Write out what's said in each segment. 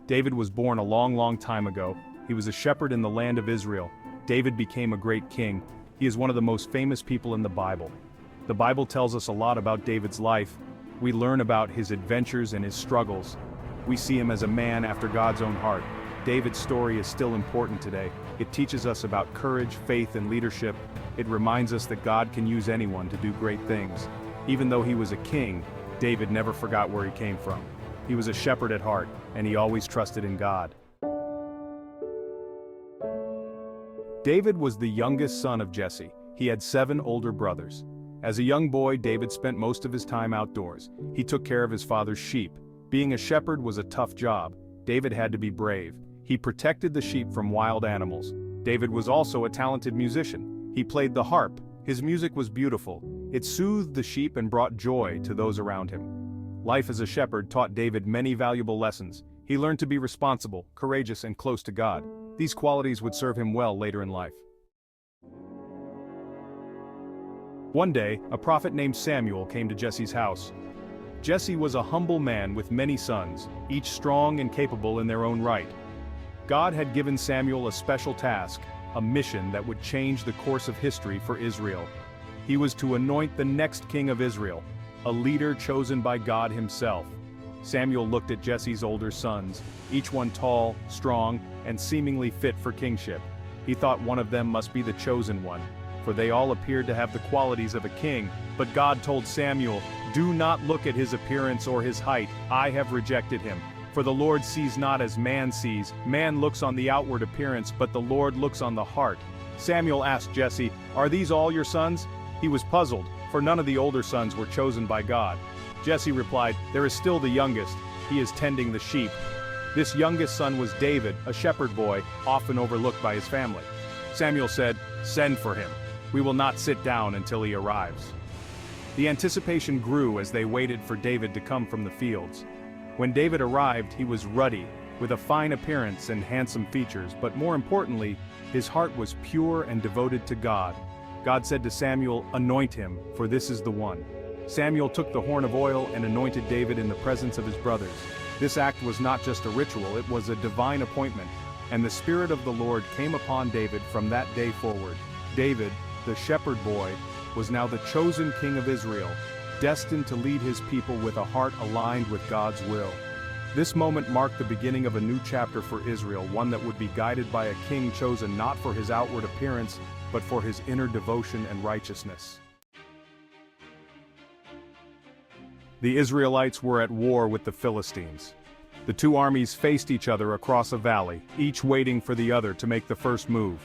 David was born a long time ago. He was a shepherd in the land of Israel. David became a great king. He is one of the most famous people in the Bible. The Bible tells us a lot about David's life. We learn about his adventures and his struggles. We see him as a man after God's own heart. David's story is still important today. It teaches us about courage, faith, and leadership. It reminds us that God can use anyone to do great things. Even though he was a king, David never forgot where he came from. He was a shepherd at heart, and he always trusted in God. David was the youngest son of Jesse. He had 7 older brothers. As a young boy, David spent most of his time outdoors. He took care of his father's sheep. Being a shepherd was a tough job. David had to be brave. He protected the sheep from wild animals. David was also a talented musician. He played the harp. His music was beautiful. It soothed the sheep and brought joy to those around him. Life as a shepherd taught David many valuable lessons. He learned to be responsible, courageous, and close to God. These qualities would serve him well later in life. One day, a prophet named Samuel came to Jesse's house. Jesse was a humble man with many sons, each strong and capable in their own right. God had given Samuel a special task, a mission that would change the course of history for Israel. He was to anoint the next king of Israel, a leader chosen by God himself. Samuel looked at Jesse's older sons, each one tall, strong, and seemingly fit for kingship. He thought one of them must be the chosen one, for they all appeared to have the qualities of a king. But God told Samuel, "Do not look at his appearance or his height. I have rejected him. For the Lord sees not as man sees. Man looks on the outward appearance, but the Lord looks on the heart." Samuel asked Jesse, "Are these all your sons?" He was puzzled, for none of the older sons were chosen by God. Jesse replied, "There is still the youngest. He is tending the sheep." This youngest son was David, a shepherd boy, often overlooked by his family. Samuel said, "Send for him. We will not sit down until he arrives." The anticipation grew as they waited for David to come from the fields. When David arrived, he was ruddy, with a fine appearance and handsome features, but more importantly, his heart was pure and devoted to God. God said to Samuel, "Anoint him, for this is the one." Samuel took the horn of oil and anointed David in the presence of his brothers. This act was not just a ritual, it was a divine appointment, and the Spirit of the Lord came upon David from that day forward. David, the shepherd boy, was now the chosen king of Israel, destined to lead his people with a heart aligned with God's will. This moment marked the beginning of a new chapter for Israel, one that would be guided by a king chosen not for his outward appearance, but for his inner devotion and righteousness. The Israelites were at war with the Philistines. The two armies faced each other across a valley, each waiting for the other to make the first move.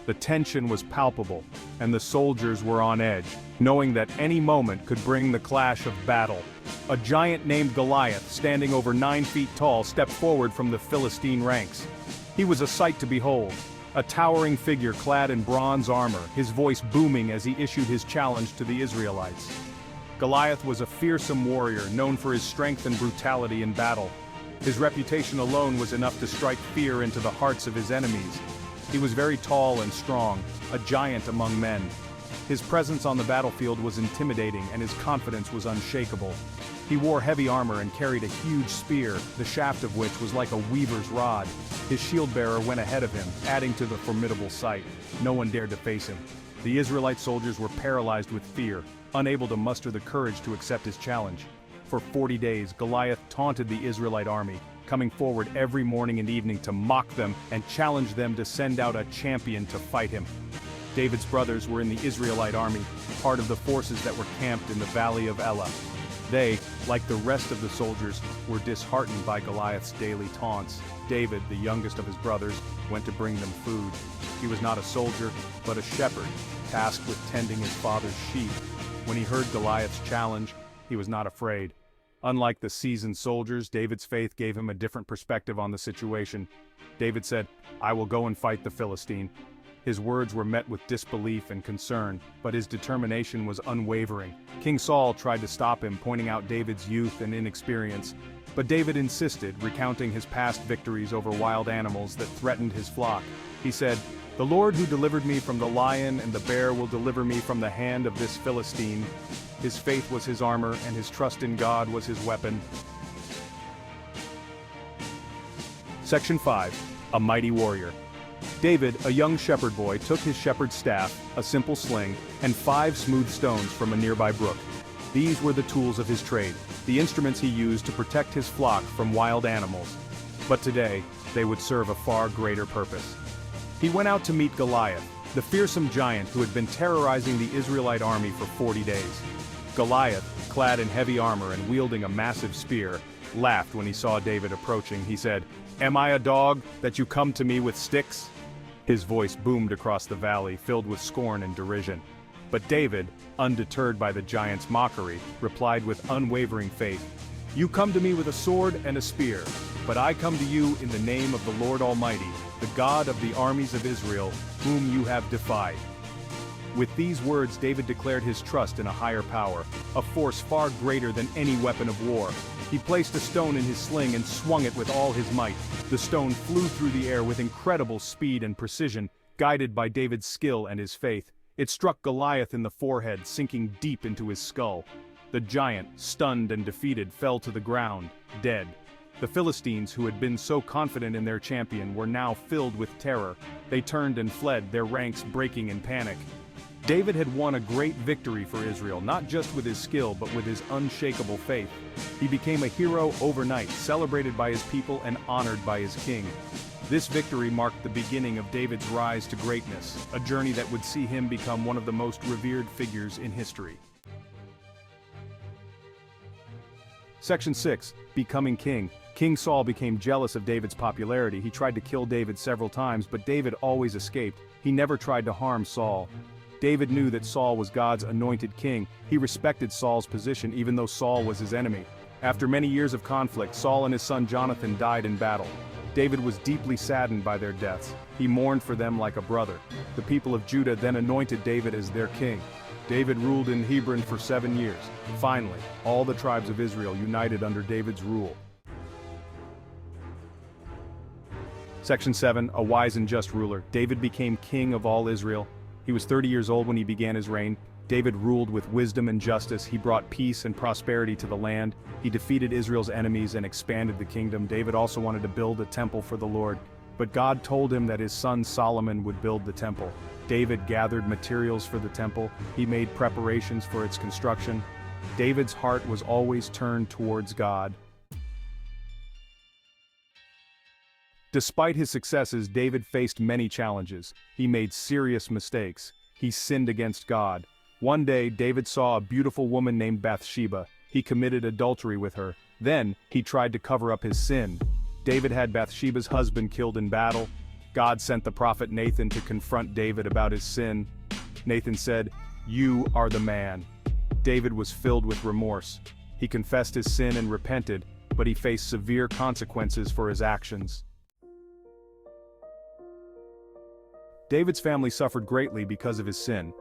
The tension was palpable, and the soldiers were on edge, knowing that any moment could bring the clash of battle. A giant named Goliath, standing over 9 feet tall, stepped forward from the Philistine ranks. He was a sight to behold, a towering figure clad in bronze armor, his voice booming as he issued his challenge to the Israelites. Goliath was a fearsome warrior, known for his strength and brutality in battle. His reputation alone was enough to strike fear into the hearts of his enemies. He was very tall and strong, a giant among men. His presence on the battlefield was intimidating, and his confidence was unshakable. He wore heavy armor and carried a huge spear, the shaft of which was like a weaver's rod. His shield-bearer went ahead of him, adding to the formidable sight. No one dared to face him. The Israelite soldiers were paralyzed with fear, unable to muster the courage to accept his challenge. For 40 days, Goliath taunted the Israelite army, coming forward every morning and evening to mock them and challenge them to send out a champion to fight him. David's brothers were in the Israelite army, part of the forces that were camped in the valley of Elah. They, like the rest of the soldiers, were disheartened by Goliath's daily taunts. David, the youngest of his brothers, went to bring them food. He was not a soldier, but a shepherd, tasked with tending his father's sheep. When he heard Goliath's challenge, he was not afraid. Unlike the seasoned soldiers, David's faith gave him a different perspective on the situation. David said, "I will go and fight the Philistine." His words were met with disbelief and concern, but his determination was unwavering. King Saul tried to stop him, pointing out David's youth and inexperience. But David insisted, recounting his past victories over wild animals that threatened his flock. He said, "The Lord who delivered me from the lion and the bear will deliver me from the hand of this Philistine." His faith was his armor, and his trust in God was his weapon. Section 5. A mighty warrior. David, a young shepherd boy, took his shepherd's staff, a simple sling, and 5 smooth stones from a nearby brook. These were the tools of his trade, the instruments he used to protect his flock from wild animals. But today, they would serve a far greater purpose. He went out to meet Goliath, the fearsome giant who had been terrorizing the Israelite army for 40 days. Goliath, clad in heavy armor and wielding a massive spear, laughed when he saw David approaching. He said, "Am I a dog, that you come to me with sticks?" His voice boomed across the valley, filled with scorn and derision. But David, undeterred by the giant's mockery, replied with unwavering faith, "You come to me with a sword and a spear, but I come to you in the name of the Lord Almighty, the God of the armies of Israel, whom you have defied." With these words, David declared his trust in a higher power, a force far greater than any weapon of war. He placed a stone in his sling and swung it with all his might. The stone flew through the air with incredible speed and precision, guided by David's skill and his faith. It struck Goliath in the forehead, sinking deep into his skull. The giant, stunned and defeated, fell to the ground, dead. The Philistines, who had been so confident in their champion, were now filled with terror. They turned and fled, their ranks breaking in panic. David had won a great victory for Israel, not just with his skill but with his unshakable faith. He became a hero overnight, celebrated by his people and honored by his king. This victory marked the beginning of David's rise to greatness, a journey that would see him become one of the most revered figures in history. Section 6. Becoming king. King Saul became jealous of David's popularity. He tried to kill David several times, but David always escaped. He never tried to harm Saul. David knew that Saul was God's anointed king. He respected Saul's position even though Saul was his enemy. After many years of conflict, Saul and his son Jonathan died in battle. David was deeply saddened by their deaths. He mourned for them like a brother. The people of Judah then anointed David as their king. David ruled in Hebron for 7 years. Finally, all the tribes of Israel united under David's rule. Section 7. A wise and just ruler. David became king of all Israel. He was 30 years old when he began his reign. David ruled with wisdom and justice. He brought peace and prosperity to the land. He defeated Israel's enemies and expanded the kingdom. David also wanted to build a temple for the Lord, but God told him that his son Solomon would build the temple. David gathered materials for the temple. He made preparations for its construction. David's heart was always turned towards God. Despite his successes, David faced many challenges. He made serious mistakes. He sinned against God. One day, David saw a beautiful woman named Bathsheba. He committed adultery with her. Then, he tried to cover up his sin. David had Bathsheba's husband killed in battle. God sent the prophet Nathan to confront David about his sin. Nathan said, "You are the man." David was filled with remorse. He confessed his sin and repented, but he faced severe consequences for his actions. David's family suffered greatly because of his sin.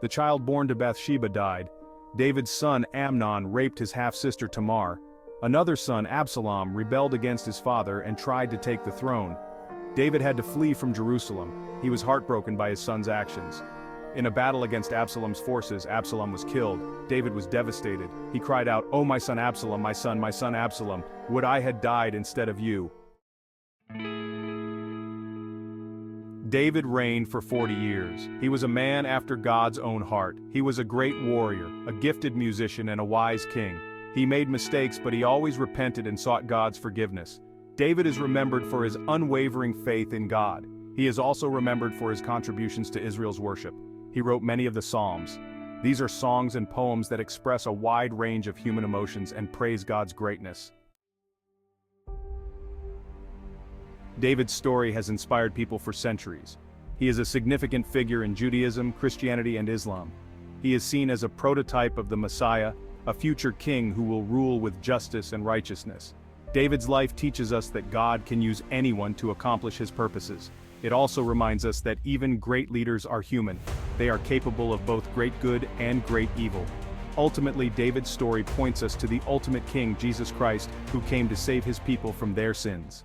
The child born to Bathsheba died. David's son Amnon raped his half-sister Tamar. Another son, Absalom, rebelled against his father and tried to take the throne. David had to flee from Jerusalem. He was heartbroken by his son's actions. In a battle against Absalom's forces, Absalom was killed. David was devastated. He cried out, "Oh, my son Absalom, my son Absalom, would I had died instead of you." David reigned for 40 years. He was a man after God's own heart. He was a great warrior, a gifted musician, and a wise king. He made mistakes, but he always repented and sought God's forgiveness. David is remembered for his unwavering faith in God. He is also remembered for his contributions to Israel's worship. He wrote many of the Psalms. These are songs and poems that express a wide range of human emotions and praise God's greatness. David's story has inspired people for centuries. He is a significant figure in Judaism, Christianity, and Islam. He is seen as a prototype of the Messiah, a future king who will rule with justice and righteousness. David's life teaches us that God can use anyone to accomplish his purposes. It also reminds us that even great leaders are human. They are capable of both great good and great evil. Ultimately, David's story points us to the ultimate king, Jesus Christ, who came to save his people from their sins.